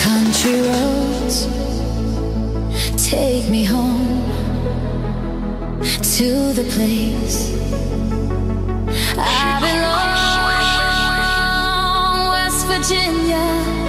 Country roads take me home to the place I belong. West Virginia.